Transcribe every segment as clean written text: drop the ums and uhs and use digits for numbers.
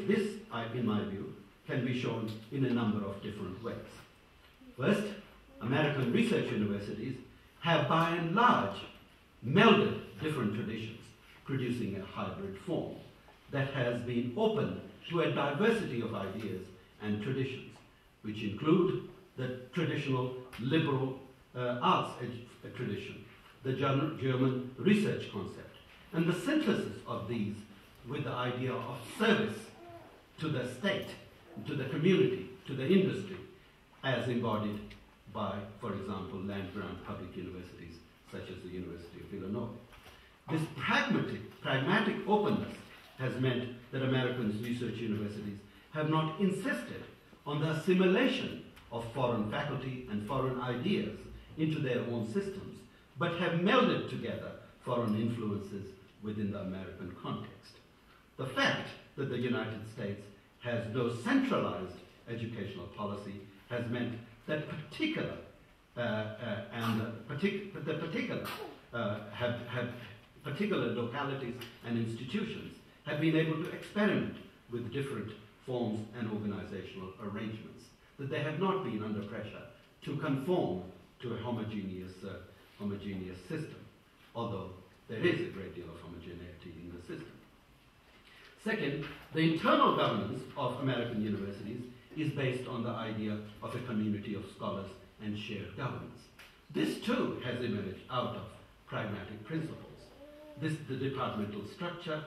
This, in my view, can be shown in a number of different ways. First, American research universities have by and large melded different traditions, producing a hybrid form that has been open to a diversity of ideas and traditions, which include the traditional liberal arts tradition, the German research concept, and the synthesis of these with the idea of service to the state, to the community, to the industry, as embodied by, for example, land-grant public universities such as the University of Illinois. This pragmatic openness has meant that American research universities have not insisted on the assimilation of foreign faculty and foreign ideas into their own systems, but have melded together foreign influences within the American context. The fact that the United States has no centralized educational policy has meant that particular localities and institutions have been able to experiment with different forms and organizational arrangements, that they have not been under pressure to conform to a homogeneous system, although there is a great deal of homogeneity in the system. Second, the internal governance of American universities is based on the idea of a community of scholars and shared governance. This too has emerged out of pragmatic principles. The departmental structure,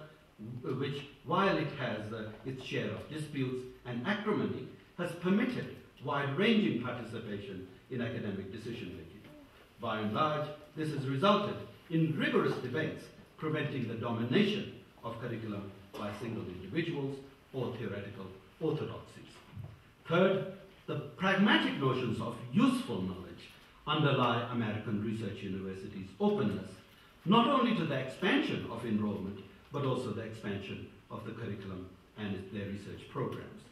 which, while it has its share of disputes and acrimony, has permitted wide-ranging participation in academic decision-making. By and large, this has resulted in rigorous debates preventing the domination of curriculum by single individuals or theoretical orthodoxies. Third, the pragmatic notions of useful knowledge underlie American research universities' openness not only to the expansion of enrollment, but also the expansion of the curriculum and their research programs.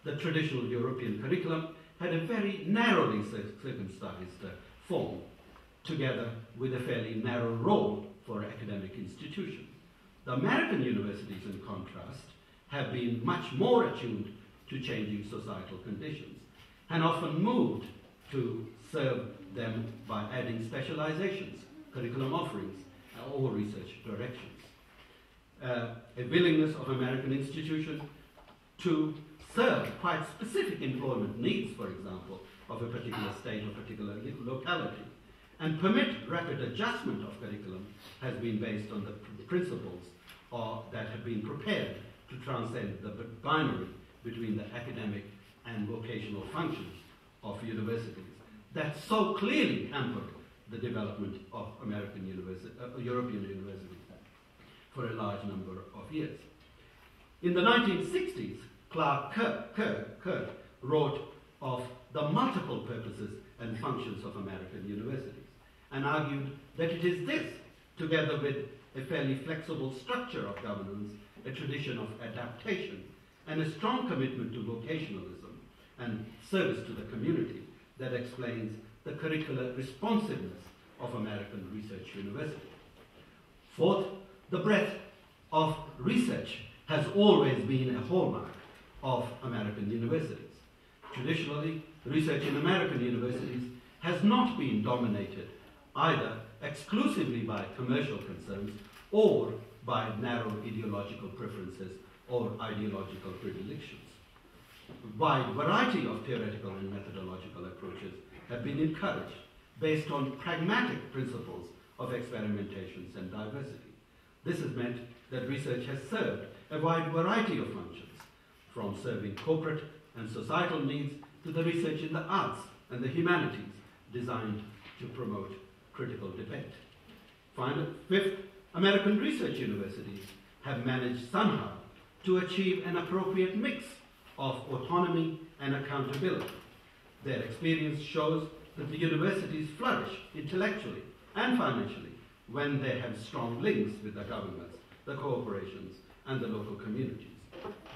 The traditional European curriculum had a very narrowly circumcised form, together with a fairly narrow role for academic institutions. The American universities, in contrast, have been much more attuned to changing societal conditions and often moved to serve them by adding specializations, curriculum offerings, or research directions. A willingness of American institutions to serve quite specific employment needs, for example, of a particular state or particular locality, and permit rapid adjustment of curriculum has been based on the principles that have been prepared to transcend the binary between the academic and vocational functions of universities that so clearly hampered the development of European universities for a large number of years. In the 1960s, Clark Kirk wrote of the multiple purposes and functions of American universities and argued that it is this, together with a fairly flexible structure of governance, a tradition of adaptation, and a strong commitment to vocationalism and service to the community, that explains the curricular responsiveness of American research universities. Fourth, the breadth of research has always been a hallmark of American universities. Traditionally, research in American universities has not been dominated either exclusively by commercial concerns or by narrow ideological preferences or ideological predilections. A wide variety of theoretical and methodological approaches have been encouraged based on pragmatic principles of experimentations and diversity. This has meant that research has served a wide variety of functions, from serving corporate and societal needs to the research in the arts and the humanities designed to promote critical debate. Fifth, American research universities have managed somehow to achieve an appropriate mix of autonomy and accountability. Their experience shows that the universities flourish intellectually and financially when they have strong links with the governments, the corporations, and the local communities.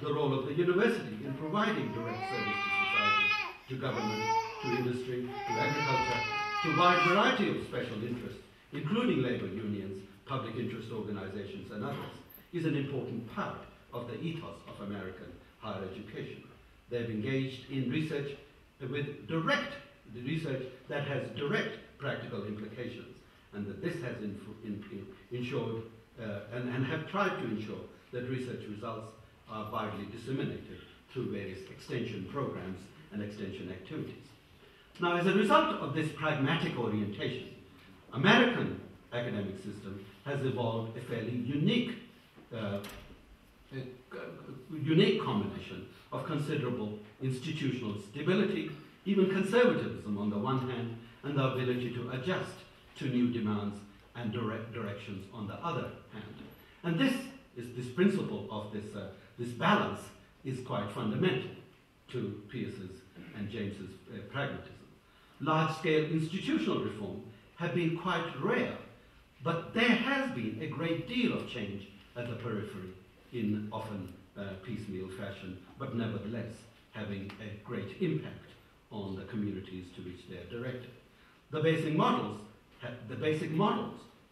The role of the university in providing direct service to society, to government, to industry, to agriculture, to a wide variety of special interests, including labor unions, public interest organizations, and others, is an important part of the ethos of American higher education. They've engaged in research research that has direct practical implications, and that this has ensured and have tried to ensure that research results are widely disseminated through various extension programs and extension activities. Now, as a result of this pragmatic orientation, American academic system has evolved a fairly unique combination of considerable institutional stability, even conservatism on the one hand, and the ability to adjust to new demands and directions on the other hand. And this principle of this balance is quite fundamental to Pierce's and James's pragmatism. Large-scale institutional reform have been quite rare, but there has been a great deal of change at the periphery in often piecemeal fashion, but nevertheless having a great impact on the communities to which they are directed. The basic models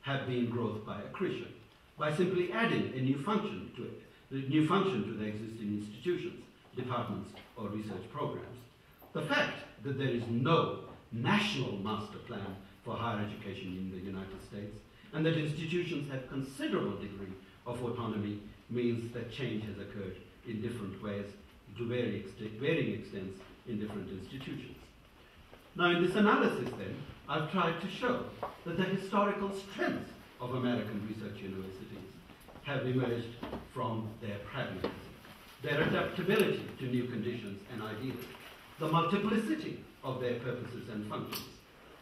have been growth by accretion, by simply adding a new function to it, the new function to the existing institutions, departments, or research programs. The fact that there is no national master plan for higher education in the United States, and that institutions have considerable degree of autonomy, means that change has occurred in different ways, to varying extents in different institutions. Now, in this analysis, then, I've tried to show that the historical strengths of American research universities have emerged from their pragmatism, their adaptability to new conditions and ideas, the multiplicity of their purposes and functions,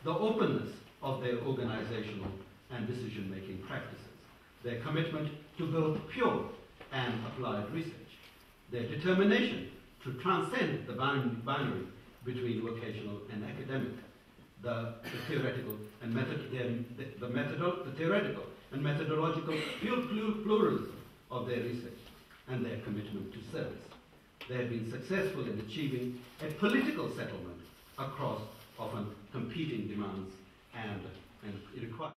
the openness of their organizational and decision-making practices, their commitment to both pure and applied research, their determination to transcend the boundary between vocational and academic, the theoretical and methodological pluralism of their research, and their commitment to service. They have been successful in achieving a political settlement across often competing demands and requirements.